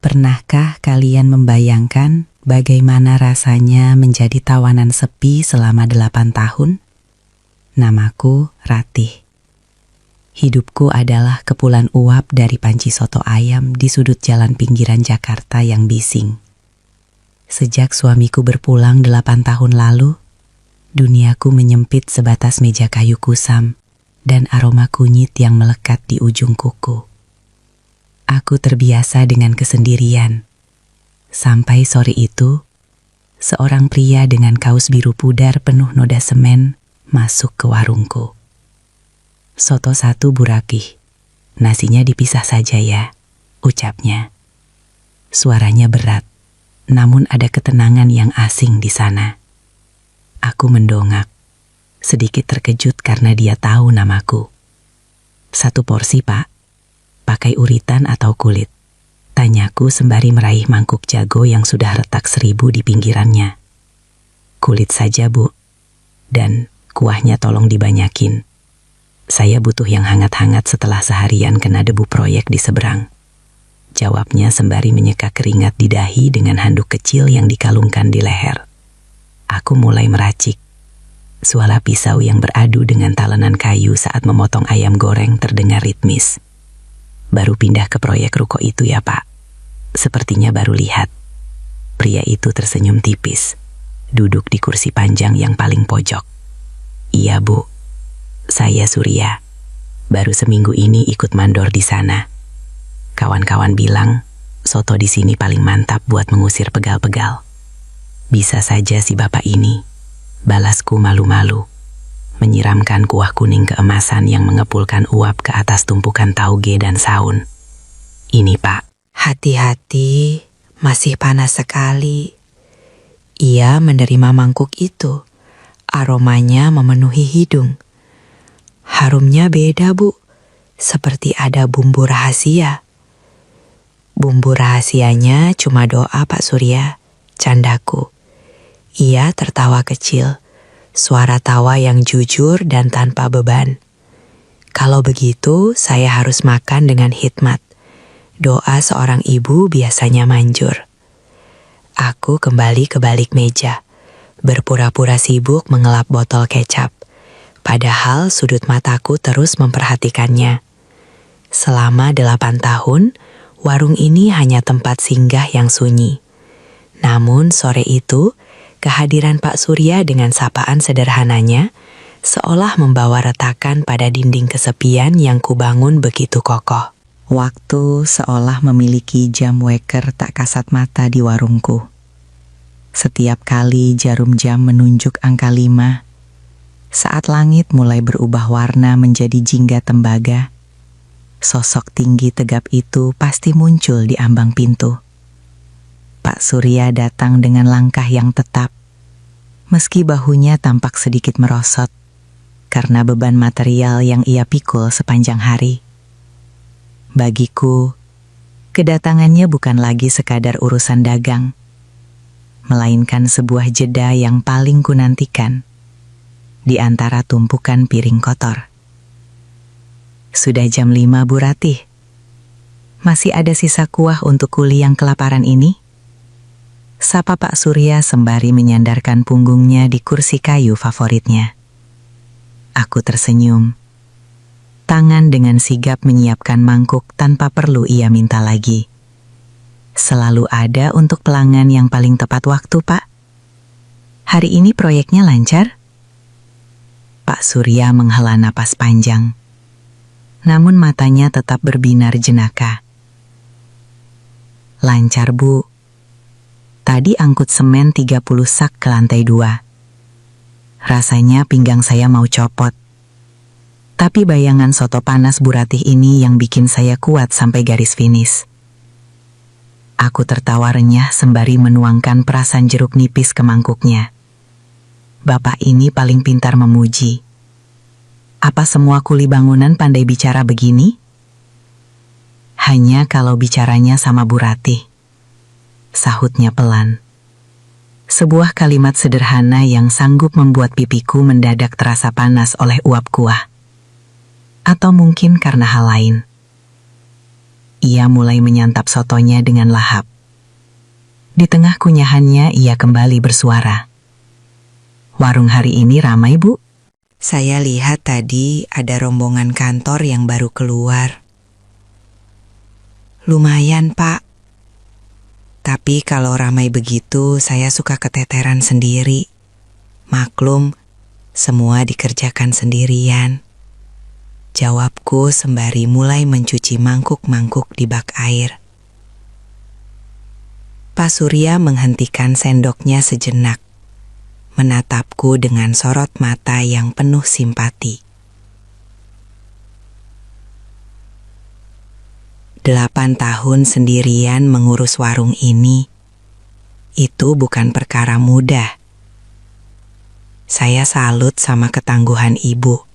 Pernahkah kalian membayangkan bagaimana rasanya menjadi tawanan sepi selama 8 tahun? Namaku Ratih. Hidupku adalah kepulan uap dari panci soto ayam di sudut jalan pinggiran Jakarta yang bising. Sejak suamiku berpulang 8 tahun lalu, duniaku menyempit sebatas meja kayu kusam dan aroma kunyit yang melekat di ujung kuku. Aku terbiasa dengan kesendirian. Sampai sore itu, seorang pria dengan kaos biru pudar penuh noda semen masuk ke warungku. "Soto 1 Bu Rakih, nasinya dipisah saja ya," ucapnya. Suaranya berat, namun ada ketenangan yang asing di sana. Aku mendongak, sedikit terkejut karena dia tahu namaku. "1 porsi, Pak. Pakai uritan atau kulit?" tanyaku sembari meraih mangkuk jago yang sudah retak 1000 di pinggirannya. "Kulit saja, Bu. Dan kuahnya tolong dibanyakin. Saya butuh yang hangat-hangat setelah seharian kena debu proyek di seberang," jawabnya sembari menyeka keringat di dahi dengan handuk kecil yang dikalungkan di leher. Aku mulai meracik. Suara pisau yang beradu dengan talenan kayu saat memotong ayam goreng terdengar ritmis. "Baru pindah ke proyek ruko itu ya, Pak?" "Sepertinya baru lihat." Pria itu tersenyum tipis, duduk di kursi panjang yang paling pojok. "Iya, Bu. Saya Surya. Baru seminggu ini ikut mandor di sana. Kawan-kawan bilang, soto di sini paling mantap buat mengusir pegal-pegal." "Bisa saja si bapak ini," balasku malu-malu, menyiramkan kuah kuning keemasan yang mengepulkan uap ke atas tumpukan tauge dan saun. "Ini, Pak." "Hati-hati, masih panas sekali." Ia menerima mangkuk itu. Aromanya memenuhi hidung. "Harumnya beda, Bu. Seperti ada bumbu rahasia." "Bumbu rahasianya cuma doa, Pak Surya," candaku. Ia tertawa kecil, suara tawa yang jujur dan tanpa beban. "Kalau begitu, saya harus makan dengan hikmat. Doa seorang ibu biasanya manjur." Aku kembali ke balik meja, berpura-pura sibuk mengelap botol kecap. Padahal sudut mataku terus memperhatikannya. Selama 8 tahun, warung ini hanya tempat singgah yang sunyi. Namun sore itu, kehadiran Pak Surya dengan sapaan sederhananya seolah membawa retakan pada dinding kesepian yang kubangun begitu kokoh. Waktu seolah memiliki jam weker tak kasat mata di warungku. Setiap kali jarum jam menunjuk angka 5, saat langit mulai berubah warna menjadi jingga tembaga, sosok tinggi tegap itu pasti muncul di ambang pintu. Pak Surya datang dengan langkah yang tetap, meski bahunya tampak sedikit merosot karena beban material yang ia pikul sepanjang hari. Bagiku, kedatangannya bukan lagi sekadar urusan dagang, melainkan sebuah jeda yang paling kunantikan di antara tumpukan piring kotor. "Sudah jam 5, Bu Ratih. Masih ada sisa kuah untuk kuli yang kelaparan ini?" sapa Pak Surya sembari menyandarkan punggungnya di kursi kayu favoritnya. Aku tersenyum. Tangan dengan sigap menyiapkan mangkuk tanpa perlu ia minta lagi. "Selalu ada untuk pelanggan yang paling tepat waktu, Pak. Hari ini proyeknya lancar?" Pak Surya menghela napas panjang, namun matanya tetap berbinar jenaka. "Lancar, Bu. Tadi angkut semen 30 sak ke lantai 2. Rasanya pinggang saya mau copot. Tapi bayangan soto panas Bu Ratih ini yang bikin saya kuat sampai garis finish." Aku tertawa renyah sembari menuangkan perasan jeruk nipis ke mangkuknya. Bapak ini paling pintar memuji. Apa semua kuli bangunan pandai bicara begini? "Hanya kalau bicaranya sama Bu Ratih," sahutnya pelan. Sebuah kalimat sederhana yang sanggup membuat pipiku mendadak terasa panas oleh uap kuah. Atau mungkin karena hal lain. Ia mulai menyantap sotonya dengan lahap. Di tengah kunyahannya, ia kembali bersuara. "Warung hari ini ramai, Bu?" Saya lihat tadi ada rombongan kantor yang baru keluar. Lumayan, Pak. Tapi kalau ramai begitu, saya suka keteteran sendiri. Maklum, semua dikerjakan sendirian. Jawabku sembari mulai mencuci mangkuk-mangkuk di bak air. Pak Surya menghentikan sendoknya sejenak, menatapku dengan sorot mata yang penuh simpati. 8 tahun sendirian mengurus warung ini, itu bukan perkara mudah. Saya salut sama ketangguhan ibu.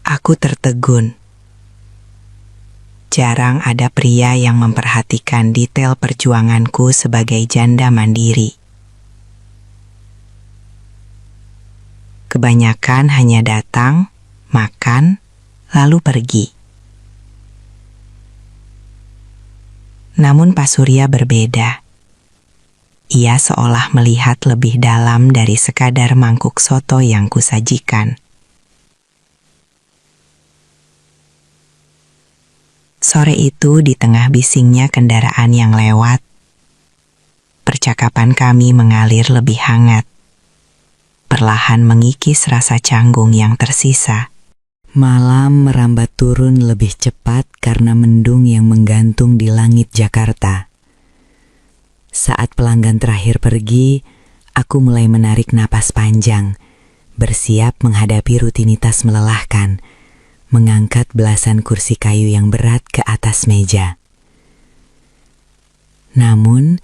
Aku tertegun. Jarang ada pria yang memperhatikan detail perjuanganku sebagai janda mandiri. Kebanyakan hanya datang, makan, lalu pergi. Namun Pak Surya berbeda. Ia seolah melihat lebih dalam dari sekadar mangkuk soto yang kusajikan. Sore itu di tengah bisingnya kendaraan yang lewat, percakapan kami mengalir lebih hangat, perlahan mengikis rasa canggung yang tersisa. Malam merambat turun lebih cepat karena mendung yang menggantung di langit Jakarta. Saat pelanggan terakhir pergi, aku mulai menarik napas panjang, bersiap menghadapi rutinitas melelahkan, mengangkat belasan kursi kayu yang berat ke atas meja. Namun,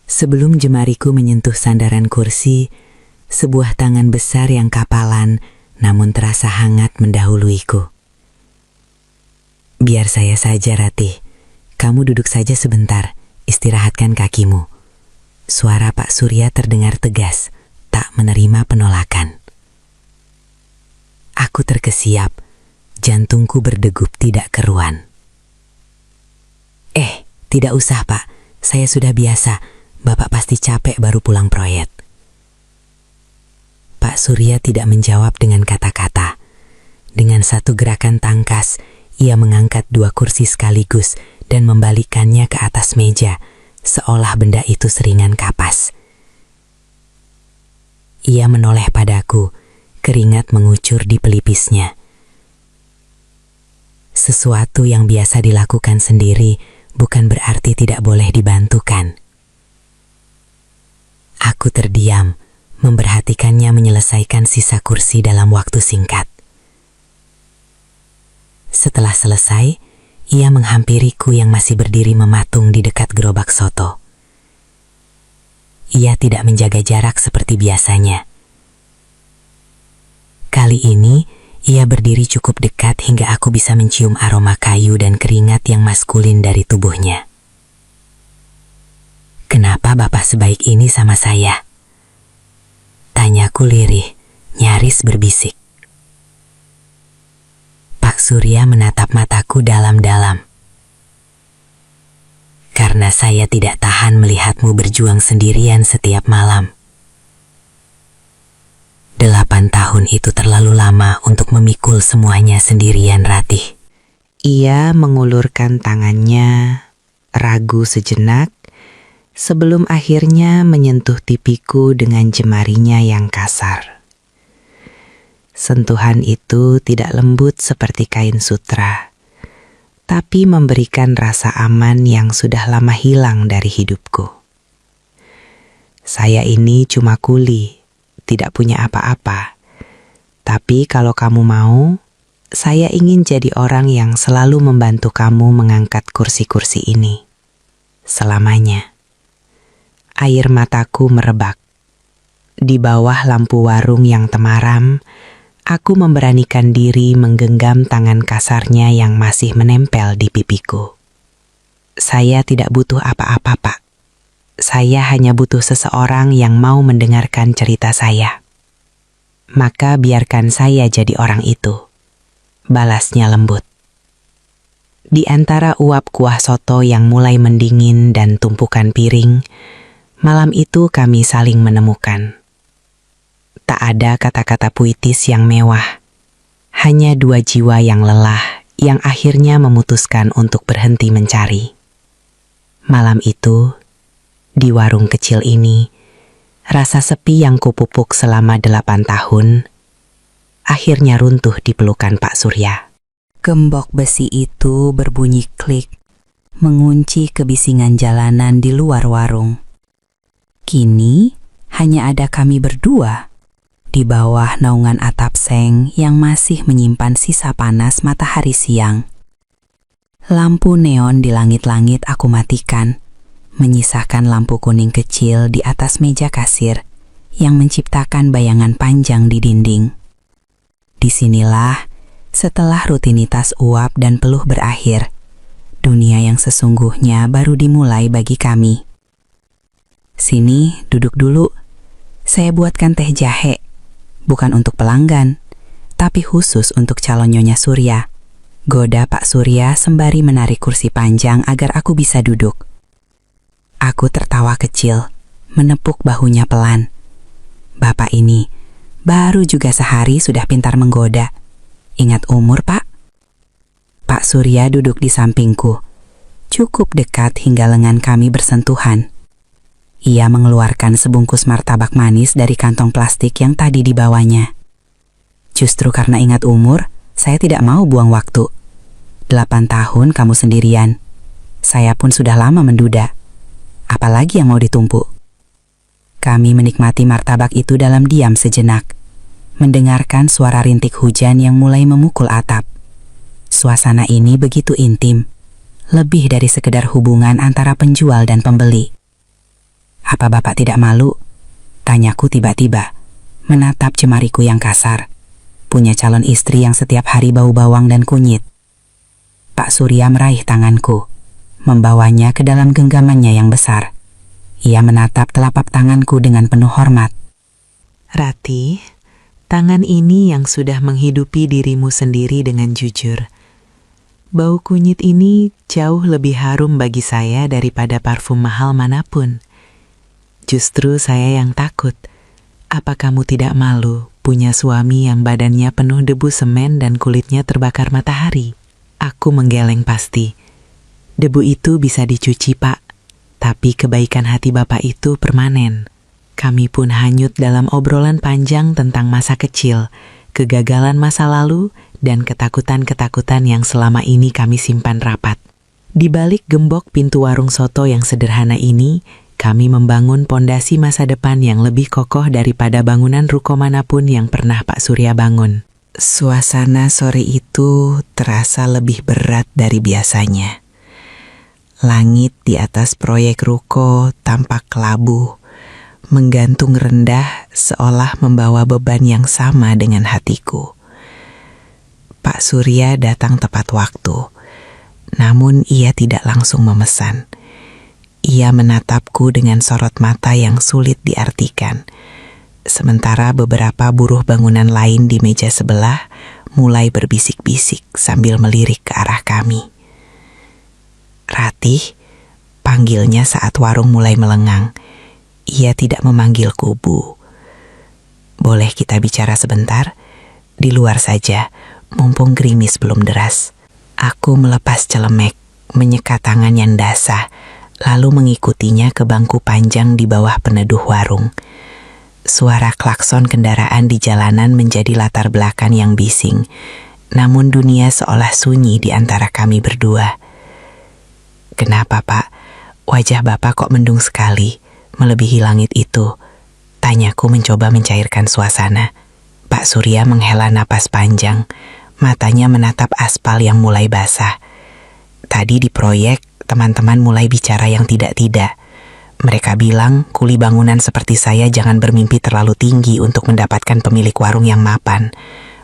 sebelum jemariku menyentuh sandaran kursi, sebuah tangan besar yang kapalan namun terasa hangat mendahuluiku. "Biar saya saja, Ratih. Kamu duduk saja sebentar, istirahatkan kakimu." Suara Pak Surya terdengar tegas, tak menerima penolakan. Aku terkesiap. Jantungku berdegup tidak keruan. Tidak usah, Pak. Saya sudah biasa. Bapak pasti capek baru pulang proyek." Pak Surya tidak menjawab dengan kata-kata. Dengan satu gerakan tangkas, ia mengangkat 2 kursi sekaligus dan membalikkannya ke atas meja, seolah benda itu seringan kapas. Ia menoleh padaku, keringat mengucur di pelipisnya. Sesuatu yang biasa dilakukan sendiri bukan berarti tidak boleh dibantukan. Aku terdiam, memperhatikannya menyelesaikan sisa kursi dalam waktu singkat. Setelah selesai, ia menghampiriku yang masih berdiri mematung di dekat gerobak soto. Ia tidak menjaga jarak seperti biasanya. Kali ini, ia berdiri cukup dekat hingga aku bisa mencium aroma kayu dan keringat yang maskulin dari tubuhnya. "Kenapa Bapak sebaik ini sama saya?" Tanyaku lirih, nyaris berbisik. Pak Surya menatap mataku dalam-dalam. "Karena saya tidak tahan melihatmu berjuang sendirian setiap malam. 8 tahun itu terlalu lama untuk memikul semuanya sendirian, Ratih." Ia mengulurkan tangannya, ragu sejenak, sebelum akhirnya menyentuh pipiku dengan jemarinya yang kasar. Sentuhan itu tidak lembut seperti kain sutra, tapi memberikan rasa aman yang sudah lama hilang dari hidupku. Saya ini cuma kuli, tidak punya apa-apa. Tapi kalau kamu mau, saya ingin jadi orang yang selalu membantu kamu mengangkat kursi-kursi ini. Selamanya. Air mataku merebak. Di bawah lampu warung yang temaram, aku memberanikan diri menggenggam tangan kasarnya yang masih menempel di pipiku. Saya tidak butuh apa-apa, Pak. Saya hanya butuh seseorang yang mau mendengarkan cerita saya. Maka biarkan saya jadi orang itu. Balasnya lembut. Di antara uap kuah soto yang mulai mendingin dan tumpukan piring, malam itu kami saling menemukan. Tak ada kata-kata puitis yang mewah, hanya dua jiwa yang lelah yang akhirnya memutuskan untuk berhenti mencari. Malam itu, di warung kecil ini, rasa sepi yang kupupuk selama 8 tahun akhirnya runtuh di pelukan Pak Surya. Gembok besi itu berbunyi klik, mengunci kebisingan jalanan di luar warung. Kini hanya ada kami berdua di bawah naungan atap seng yang masih menyimpan sisa panas matahari siang. Lampu neon di langit-langit aku matikan, menyisakan lampu kuning kecil di atas meja kasir yang menciptakan bayangan panjang di dinding. Disinilah, setelah rutinitas uap dan peluh berakhir, dunia yang sesungguhnya baru dimulai bagi kami. Sini, duduk dulu. Saya buatkan teh jahe, bukan untuk pelanggan, tapi khusus untuk calon Nyonya Surya. Goda Pak Surya sembari menarik kursi panjang agar aku bisa duduk. Aku tertawa kecil, menepuk bahunya pelan. Bapak ini baru juga sehari sudah pintar menggoda. Ingat umur, Pak? Pak Surya duduk di sampingku, cukup dekat hingga lengan kami bersentuhan. Ia mengeluarkan sebungkus martabak manis dari kantong plastik yang tadi dibawanya. Justru karena ingat umur, saya tidak mau buang waktu. 8 tahun kamu sendirian. Saya pun sudah lama menduda. Apalagi yang mau ditumpuk? Kami menikmati martabak itu dalam diam sejenak, mendengarkan suara rintik hujan yang mulai memukul atap. Suasana ini begitu intim, lebih dari sekedar hubungan antara penjual dan pembeli. Apa Bapak tidak malu? Tanyaku tiba-tiba, menatap jemariku yang kasar. Punya calon istri yang setiap hari bau bawang dan kunyit. Pak Surya meraih tanganku, membawanya ke dalam genggamannya yang besar. Ia menatap telapak tanganku dengan penuh hormat. Rati, tangan ini yang sudah menghidupi dirimu sendiri dengan jujur. Bau kunyit ini jauh lebih harum bagi saya daripada parfum mahal manapun. Justru saya yang takut. Apa kamu tidak malu punya suami yang badannya penuh debu semen dan kulitnya terbakar matahari? Aku menggeleng pasti. Debu itu bisa dicuci, Pak. Tapi kebaikan hati Bapak itu permanen. Kami pun hanyut dalam obrolan panjang tentang masa kecil, kegagalan masa lalu, dan ketakutan-ketakutan yang selama ini kami simpan rapat. Di balik gembok pintu warung soto yang sederhana ini, kami membangun pondasi masa depan yang lebih kokoh daripada bangunan ruko manapun yang pernah Pak Surya bangun. Suasana sore itu terasa lebih berat dari biasanya. Langit di atas proyek ruko tampak kelabu, menggantung rendah seolah membawa beban yang sama dengan hatiku. Pak Surya datang tepat waktu, namun ia tidak langsung memesan. Ia menatapku dengan sorot mata yang sulit diartikan, sementara beberapa buruh bangunan lain di meja sebelah mulai berbisik-bisik sambil melirik ke arah kami. Ratih, panggilnya saat warung mulai melengang. Ia tidak memanggilku, Bu. Boleh kita bicara sebentar? Di luar saja, mumpung gerimis belum deras. Aku melepas celemek, menyekat tangan yang dasar, lalu mengikutinya ke bangku panjang di bawah peneduh warung. Suara klakson kendaraan di jalanan menjadi latar belakang yang bising, namun dunia seolah sunyi di antara kami berdua. Kenapa, Pak? Wajah Bapak kok mendung sekali, melebihi langit itu. Tanyaku mencoba mencairkan suasana. Pak Surya menghela napas panjang, matanya menatap aspal yang mulai basah. Tadi di proyek, teman-teman mulai bicara yang tidak-tidak. Mereka bilang, kuli bangunan seperti saya jangan bermimpi terlalu tinggi untuk mendapatkan pemilik warung yang mapan.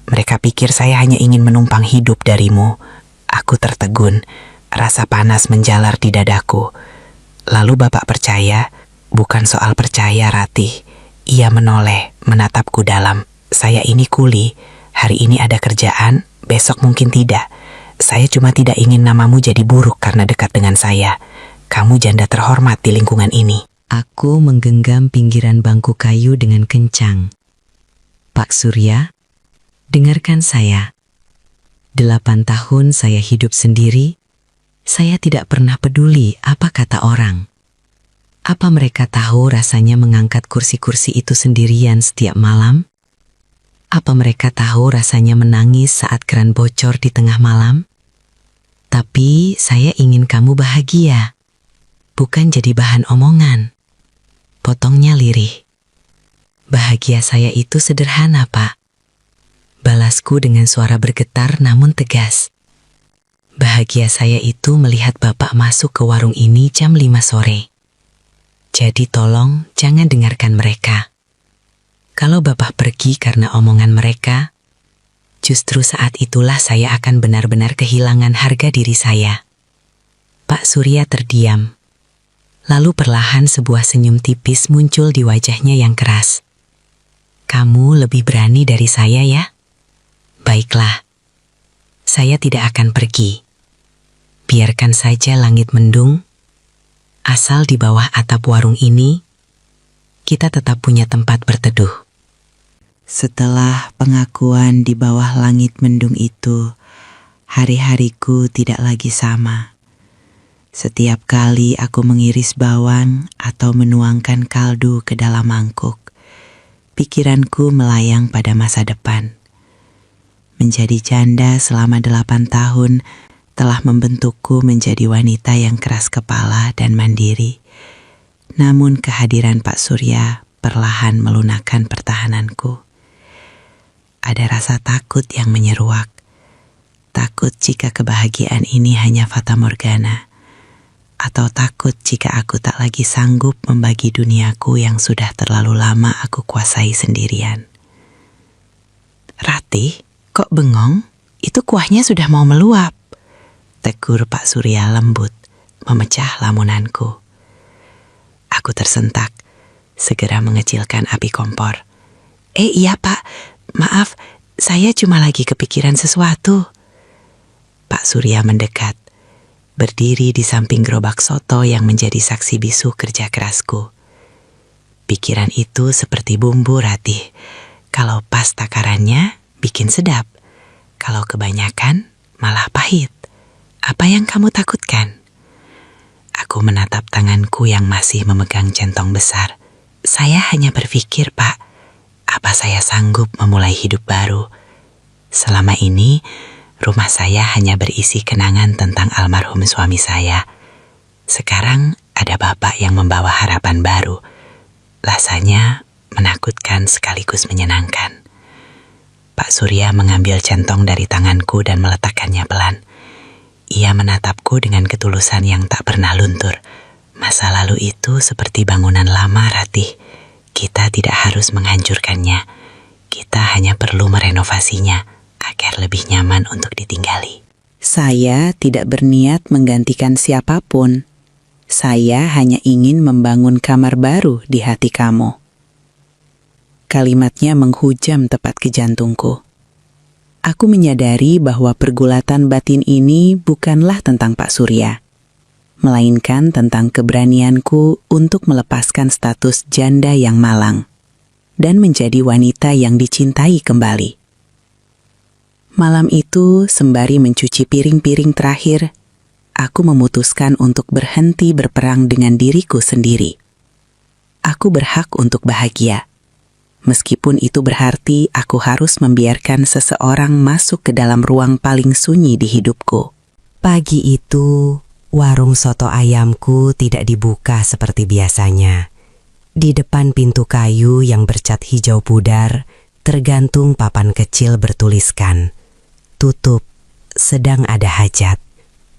Mereka pikir saya hanya ingin menumpang hidup darimu. Aku tertegun. Rasa panas menjalar di dadaku. Lalu Bapak percaya? Bukan soal percaya, Ratih. Ia menoleh, menatapku dalam. Saya ini kuli. Hari ini ada kerjaan, besok mungkin tidak. Saya cuma tidak ingin namamu jadi buruk karena dekat dengan saya. Kamu janda terhormat di lingkungan ini. Aku menggenggam pinggiran bangku kayu dengan kencang. Pak Surya, dengarkan saya. 8 tahun saya hidup sendiri. Saya tidak pernah peduli apa kata orang. Apa mereka tahu rasanya mengangkat kursi-kursi itu sendirian setiap malam? Apa mereka tahu rasanya menangis saat keran bocor di tengah malam? Tapi saya ingin kamu bahagia, bukan jadi bahan omongan. Potongnya lirih. Bahagia saya itu sederhana, Pak. Balasku dengan suara bergetar namun tegas. Bahagia saya itu melihat Bapak masuk ke warung ini jam 5 sore. Jadi tolong jangan dengarkan mereka. Kalau Bapak pergi karena omongan mereka, justru saat itulah saya akan benar-benar kehilangan harga diri saya. Pak Surya terdiam. Lalu perlahan sebuah senyum tipis muncul di wajahnya yang keras. Kamu lebih berani dari saya ya? Baiklah, saya tidak akan pergi. Biarkan saja langit mendung. Asal di bawah atap warung ini, kita tetap punya tempat berteduh. Setelah pengakuan di bawah langit mendung itu, hari-hariku tidak lagi sama. Setiap kali aku mengiris bawang atau menuangkan kaldu ke dalam mangkuk, pikiranku melayang pada masa depan. Menjadi janda selama 8 tahun telah membentukku menjadi wanita yang keras kepala dan mandiri. Namun kehadiran Pak Surya perlahan melunakkan pertahananku. Ada rasa takut yang menyeruak. Takut jika kebahagiaan ini hanya fata morgana. Atau takut jika aku tak lagi sanggup membagi duniaku yang sudah terlalu lama aku kuasai sendirian. Ratih, kok bengong? Itu kuahnya sudah mau meluap. Tegur Pak Surya lembut, memecah lamunanku. Aku tersentak, segera mengecilkan api kompor. Iya Pak, maaf, saya cuma lagi kepikiran sesuatu. Pak Surya mendekat, berdiri di samping gerobak soto yang menjadi saksi bisu kerja kerasku. Pikiran itu seperti bumbu Ratih. Kalau pas takarannya, bikin sedap. Kalau kebanyakan, malah pahit. Apa yang kamu takutkan? Aku menatap tanganku yang masih memegang centong besar. Saya hanya berpikir, Pak, apa saya sanggup memulai hidup baru? Selama ini, rumah saya hanya berisi kenangan tentang almarhum suami saya. Sekarang ada Bapak yang membawa harapan baru. Rasanya menakutkan sekaligus menyenangkan. Pak Surya mengambil centong dari tanganku dan meletakkannya pelan. Ia menatapku dengan ketulusan yang tak pernah luntur. Masa lalu itu seperti bangunan lama, Ratih. Kita tidak harus menghancurkannya. Kita hanya perlu merenovasinya agar lebih nyaman untuk ditinggali. Saya tidak berniat menggantikan siapapun. Saya hanya ingin membangun kamar baru di hati kamu. Kalimatnya menghujam tepat ke jantungku. Aku menyadari bahwa pergulatan batin ini bukanlah tentang Pak Surya, melainkan tentang keberanianku untuk melepaskan status janda yang malang dan menjadi wanita yang dicintai kembali. Malam itu, sembari mencuci piring-piring terakhir, aku memutuskan untuk berhenti berperang dengan diriku sendiri. Aku berhak untuk bahagia. Meskipun itu berarti aku harus membiarkan seseorang masuk ke dalam ruang paling sunyi di hidupku. Pagi itu, warung soto ayamku tidak dibuka seperti biasanya. Di depan pintu kayu yang bercat hijau pudar, tergantung papan kecil bertuliskan, "Tutup, sedang ada hajat."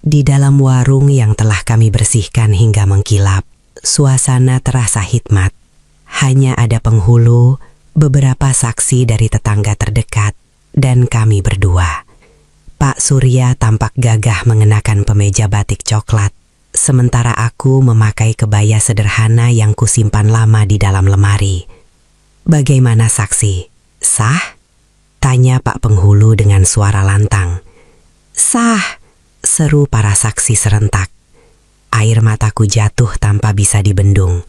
Di dalam warung yang telah kami bersihkan hingga mengkilap, suasana terasa hikmat. Hanya ada penghulu, beberapa saksi dari tetangga terdekat, dan kami berdua. Pak Surya tampak gagah mengenakan kemeja batik coklat, sementara aku memakai kebaya sederhana yang kusimpan lama di dalam lemari. "Bagaimana saksi? Sah?" tanya Pak Penghulu dengan suara lantang. Sah, seru para saksi serentak. Air mataku jatuh tanpa bisa dibendung.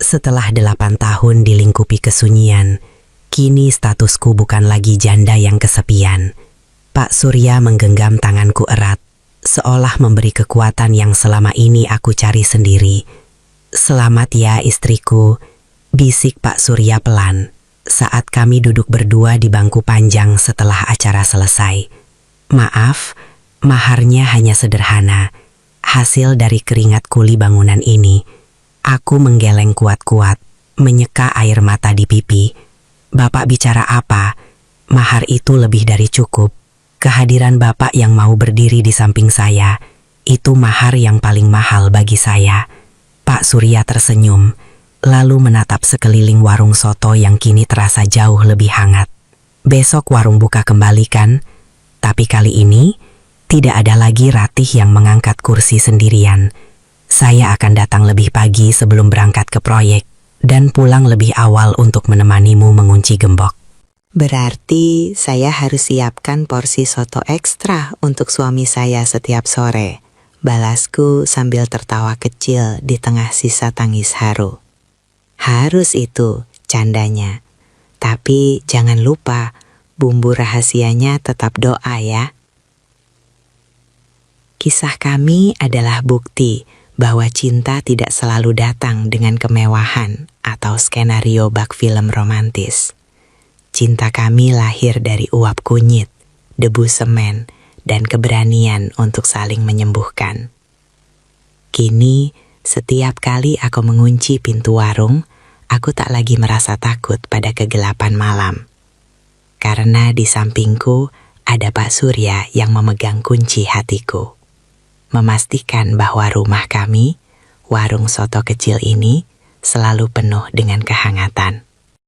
Setelah 8 tahun dilingkupi kesunyian, kini statusku bukan lagi janda yang kesepian. Pak Surya menggenggam tanganku erat, seolah memberi kekuatan yang selama ini aku cari sendiri. "Selamat ya istriku," bisik Pak Surya pelan, saat kami duduk berdua di bangku panjang setelah acara selesai. "Maaf, maharnya hanya sederhana, hasil dari keringat kuli bangunan ini." Aku menggeleng kuat-kuat, menyeka air mata di pipi. "Bapak bicara apa? Mahar itu lebih dari cukup. Kehadiran Bapak yang mau berdiri di samping saya, itu mahar yang paling mahal bagi saya." Pak Surya tersenyum, lalu menatap sekeliling warung soto yang kini terasa jauh lebih hangat. "Besok warung buka kembali kan? Tapi kali ini, tidak ada lagi Ratih yang mengangkat kursi sendirian. Saya akan datang lebih pagi sebelum berangkat ke proyek dan pulang lebih awal untuk menemanimu mengunci gembok." Berarti saya harus siapkan porsi soto ekstra untuk suami saya setiap sore. Balasku sambil tertawa kecil di tengah sisa tangis haru. Harus itu, candanya. Tapi jangan lupa, bumbu rahasianya tetap doa ya. Kisah kami adalah bukti bahwa cinta tidak selalu datang dengan kemewahan atau skenario bak film romantis. Cinta kami lahir dari uap kunyit, debu semen, dan keberanian untuk saling menyembuhkan. Kini, setiap kali aku mengunci pintu warung, aku tak lagi merasa takut pada kegelapan malam. Karena di sampingku ada Pak Surya yang memegang kunci hatiku. Memastikan bahwa rumah kami, warung soto kecil ini, selalu penuh dengan kehangatan.